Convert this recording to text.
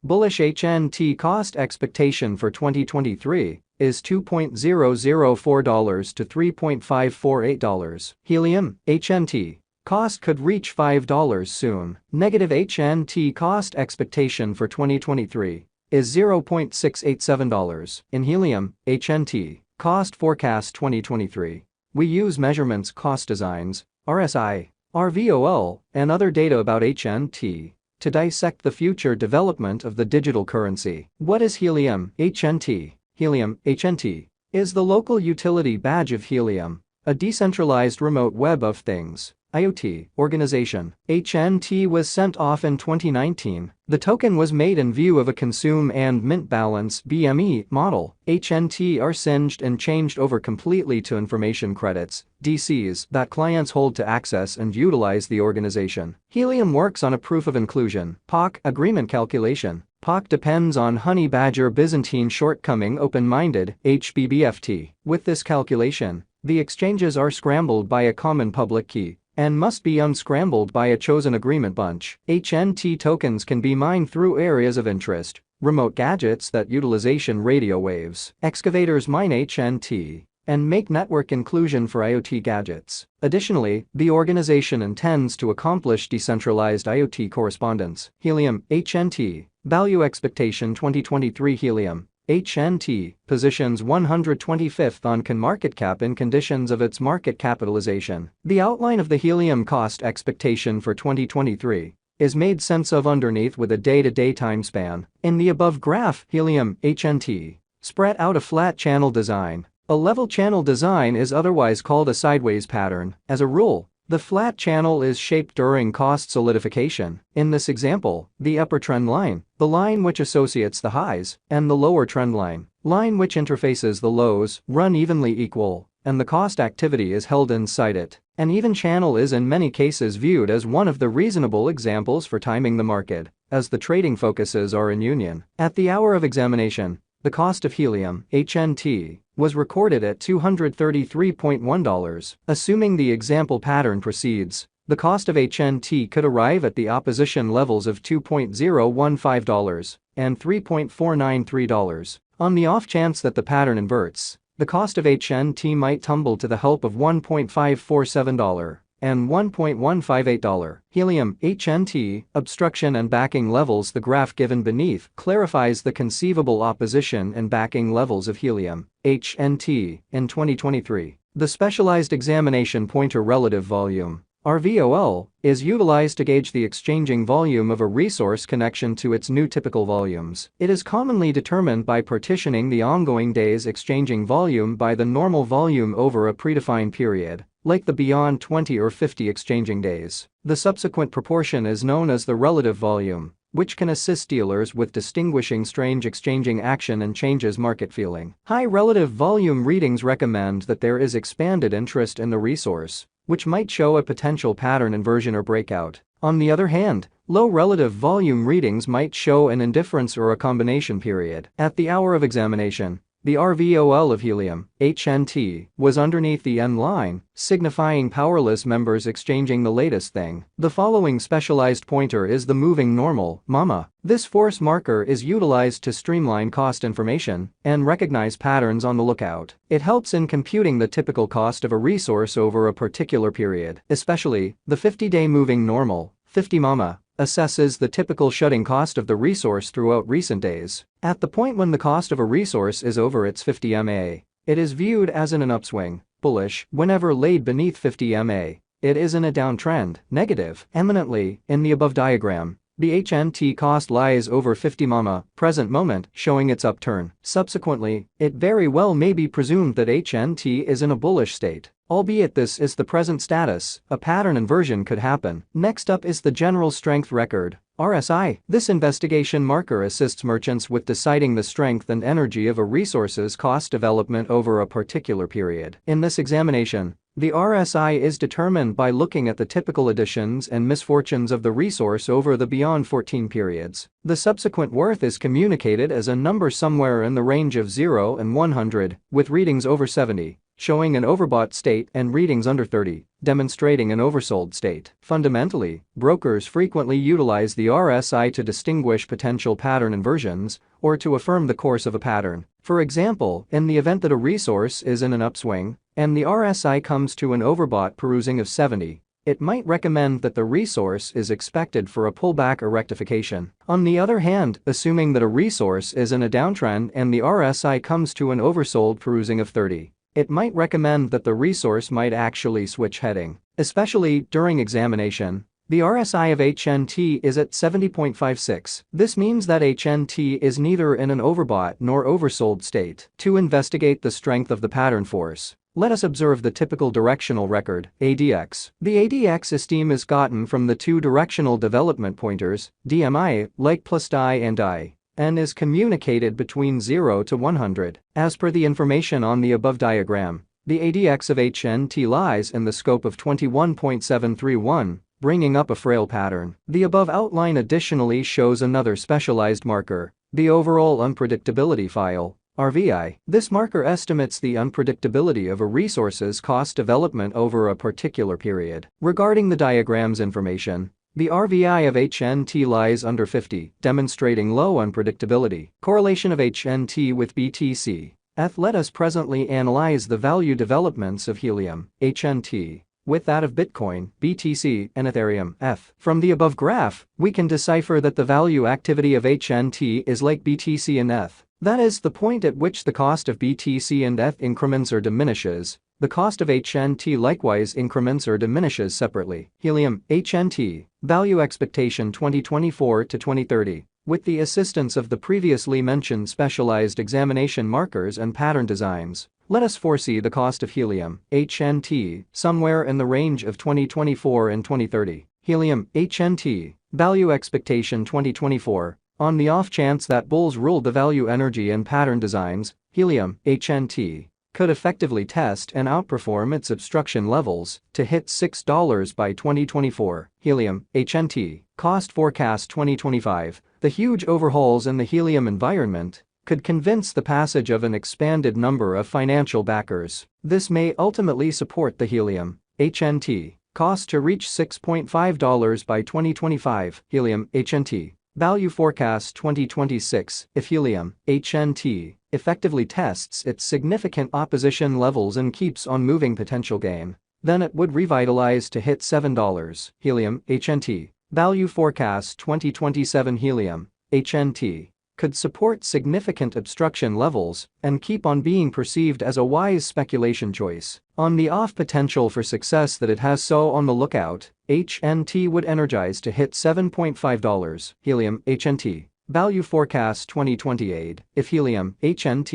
Bullish HNT cost expectation for 2023 is $2.004 to $3.548. Helium, HNT. Cost could reach $5 soon. Negative HNT cost expectation for 2023 is $0.687. In Helium, HNT. Cost forecast 2023. We use measurements cost designs, RSI, RVOL, and other data about HNT to dissect the future development of the digital currency. What is Helium, HNT? Helium, HNT, is the local utility badge of Helium, a decentralized remote web of things IoT organization. HNT was sent off in 2019. The token was made in view of a consume and mint balance BME model. HNT are singed and changed over completely to information credits, DCs, that clients hold to access and utilize the organization. Helium works on a proof of inclusion (POC) agreement calculation. POC depends on Honey Badger Byzantine shortcoming open-minded HBBFT. With this calculation, the exchanges are scrambled by a common public key and must be unscrambled by a chosen agreement bunch. HNT tokens can be mined through areas of interest, remote gadgets that utilization radio waves. Excavators mine HNT and make network inclusion for IoT gadgets. Additionally, the organization intends to accomplish decentralized IoT correspondence. Helium, HNT, value expectation 2023. Helium, HNT, positions 125th on CoinMarketCap in conditions of its market capitalization. The outline of the Helium cost expectation for 2023 is made sense of underneath with a day-to-day time span. In the above graph, Helium, HNT, spread out a flat channel design. A level channel design is otherwise called a sideways pattern. As a rule, the flat channel is shaped during cost solidification. In this example, the upper trend line, the line which associates the highs, and the lower trend line which interfaces the lows, run evenly equal, and the cost activity is held inside it. An even channel is in many cases viewed as one of the reasonable examples for timing the market, as the trading focuses are in union. At the hour of examination, the cost of Helium, HNT, was recorded at $233.1. Assuming the example pattern proceeds, the cost of HNT could arrive at the opposition levels of $2.015 and $3.493. On the off chance that the pattern inverts, the cost of HNT might tumble to the help of $1.547 and $1.158. Helium, HNT, obstruction and backing levels. The graph given beneath clarifies the conceivable opposition and backing levels of Helium, HNT, in 2023. The specialized examination pointer relative volume, RVOL, is utilized to gauge the exchanging volume of a resource connection to its new typical volumes. It is commonly determined by partitioning the ongoing day's exchanging volume by the normal volume over a predefined period, like the beyond 20 or 50 exchanging days. The subsequent proportion is known as the relative volume, which can assist dealers with distinguishing strange exchanging action and changes market feeling. High relative volume readings recommend that there is expanded interest in the resource, which might show a potential pattern inversion or breakout. On the other hand, low relative volume readings might show an indifference or a combination period. At the hour of examination, the RVOL of Helium, HNT, was underneath the N line, signifying powerless members exchanging the latest thing. The following specialized pointer is the moving normal, MAMA. This force marker is utilized to streamline cost information and recognize patterns on the lookout. It helps in computing the typical cost of a resource over a particular period. Especially, the 50-day moving normal, 50 MAMA, assesses the typical shutting cost of the resource throughout recent days. At the point when the cost of a resource is over its 50 MA, it is viewed as in an upswing, bullish. Whenever laid beneath 50 MA, it is in a downtrend, negative. Eminently, in the above diagram, the HNT cost lies over 50 MAMA, present moment, showing its upturn. Subsequently, it very well may be presumed that HNT is in a bullish state. Albeit this is the present status, a pattern inversion could happen. Next up is the general strength record, RSI. This investigation marker assists merchants with deciding the strength and energy of a resource's cost development over a particular period. In this examination, the RSI is determined by looking at the typical additions and misfortunes of the resource over the beyond 14 periods. The subsequent worth is communicated as a number somewhere in the range of 0 and 100, with readings over 70. showing an overbought state and readings under 30, demonstrating an oversold state. Fundamentally, brokers frequently utilize the RSI to distinguish potential pattern inversions or to affirm the course of a pattern. For example, in the event that a resource is in an upswing and the RSI comes to an overbought perusing of 70, it might recommend that the resource is expected for a pullback or rectification. On the other hand, assuming that a resource is in a downtrend and the RSI comes to an oversold perusing of 30, it might recommend that the resource might actually switch heading. Especially during examination, the RSI of HNT is at 70.56. This means that HNT is neither in an overbought nor oversold state. To investigate the strength of the pattern force, let us observe the typical directional record, ADX. The ADX esteem is gotten from the two directional development pointers, DMI, like plus die and die, and is communicated between 0 to 100. As per the information on the above diagram, the ADX of HNT lies in the scope of 21.731, bringing up a frail pattern. The above outline additionally shows another specialized marker, the overall unpredictability file, RVI. This marker estimates the unpredictability of a resource's cost development over a particular period. Regarding the diagram's information, the RVI of HNT lies under 50, demonstrating low unpredictability. Correlation of HNT with BTC. Let us presently analyze the value developments of Helium, HNT, with that of Bitcoin, BTC, and Ethereum, F. From the above graph, we can decipher that the value activity of HNT is like BTC and ETH. That is, the point at which the cost of BTC and ETH increments or diminishes, the cost of HNT likewise increments or diminishes separately. Helium, HNT, value expectation 2024 to 2030. With the assistance of the previously mentioned specialized examination markers and pattern designs, let us foresee the cost of Helium, HNT, somewhere in the range of 2024 and 2030. Helium, HNT, value expectation 2024. On the off chance that bulls ruled the value energy and pattern designs, Helium, HNT, could effectively test and outperform its obstruction levels to hit $6 by 2024. Helium, HNT, cost forecast 2025. The huge overhauls in the helium environment could convince the passage of an expanded number of financial backers. This may ultimately support the Helium, HNT, cost to reach $6.5 by 2025. Helium, HNT, value forecast 2026. If Helium, HNT, effectively tests its significant opposition levels and keeps on moving potential gain, then it would revitalize to hit $7. Helium, HNT, value forecast 2027. Helium, HNT, could support significant obstruction levels and keep on being perceived as a wise speculation choice. On the off potential for success that it has, so on the lookout, HNT would energize to hit $7.5. Helium, HNT, value forecast 2028. If Helium, HNT